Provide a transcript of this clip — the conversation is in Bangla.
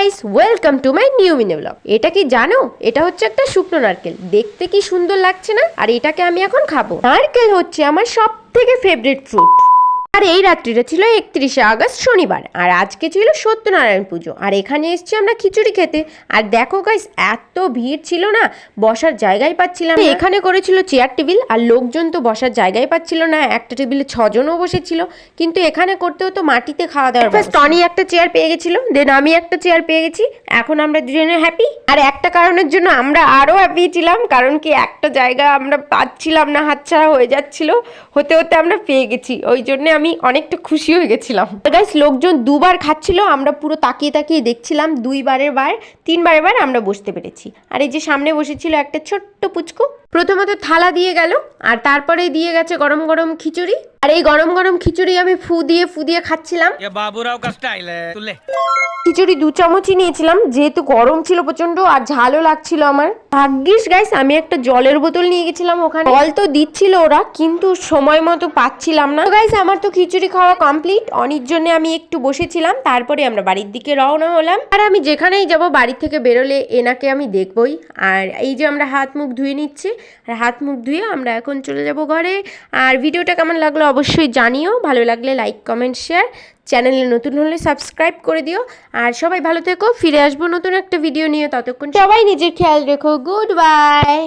Guys, welcome to my new mini blog. এটা কি জানো, এটা হচ্ছে একটা শুকনো নারকেল। দেখতে কি সুন্দর লাগছে না? আর এটাকে আমি এখন খাবো। নারকেল হচ্ছে আমার সব থেকে ফেভারিট ফ্রুট। আর এই রাত্রিটা ছিল 31শে আগস্ট শনিবার, আর আজকে ছিল সত্যনারায়ণ পুজো। আর এখানে এসেছি আমরা খিচুড়ি খেতে। আর দেখো গাইস, এত ভিড় ছিল না, বসার জায়গাই পাচ্ছিলাম না। এখানে করেছিল চেয়ার টেবিল, আর লোকজন তো বসার জায়গাই পাচ্ছিল না। একটা টেবিলে 6জনও বসেছিল, কিন্তু এখানে করতে হতো মাটিতে খাওয়া দাওয়ার। ফার্স্ট টনি একটা চেয়ার পেয়ে গেছিল, দেন আমি একটা চেয়ার পেয়ে গেছি। এখন আমরা দুজনে হ্যাপি। আর একটা কারণের জন্য আমরা আরো হ্যাপি ছিলাম, কারণ কি একটা জায়গা আমরা পাচ্ছিলাম না, হাতছাড়া হয়ে যাচ্ছিল। হতে হতে আমরা পেয়ে গেছি, ওই জন্য আমি অনেকটা খুশি হয়ে গেছিলাম। গাইস, লোকজন দুবার খাচ্ছিল, আমরা পুরো তাকিয়ে তাকিয়ে দেখছিলাম। 3বারের বার আমরা বসতে পেরেছি। আর এই যে সামনে বসেছিল একটা ছোট্ট পুচকু। প্রথমত থালা দিয়ে গেল, আর তারপরে দিয়ে গেছে গরম গরম খিচুড়ি। আর এই গরম গরম খিচুড়ি আমি ফু দিয়ে খাচ্ছিলাম। বাবুরাও का स्टाइल है तुले। খিচুড়ি 2 চামচই নিয়েছিলাম, যেহেতু গরম ছিল প্রচন্ড আর ঝালও লাগছিল আমার। ভাগ্যিস গাইস, আমি একটা জলের বোতল নিয়ে গেছিলাম ওখানে। জল তো দিচ্ছিল ওরা, কিন্তু সময় মতো পাচ্ছিলাম না। গাইস, আমার তো খিচুড়ি খাওয়া কমপ্লিট। অনির জন্য আমি একটু বসেছিলাম, তারপরে আমরা বাড়ির দিকে রওনা হলাম। আর আমি যেখানেই যাব, বাড়ি থেকে বেরোলে এনাকে আমি দেখবই। আর এই যে আমরা হাত মুখ ধুয়ে নিচ্ছি, আর হাত মুখ ধুয়ে আমরা এখন চলে যাব ঘরে। আর ভিডিওটা কেমন লাগলো অবশ্যই জানিও। ভালো লাগলে লাইক, কমেন্ট, শেয়ার। চ্যানেলে নতুন হলে সাবস্ক্রাইব করে দিও। আর সবাই ভালো থেকো, ফিরে আসবো নতুন একটা ভিডিও নিয়ে। ততক্ষণ সবাই নিজের খেয়াল রেখো। Good bye.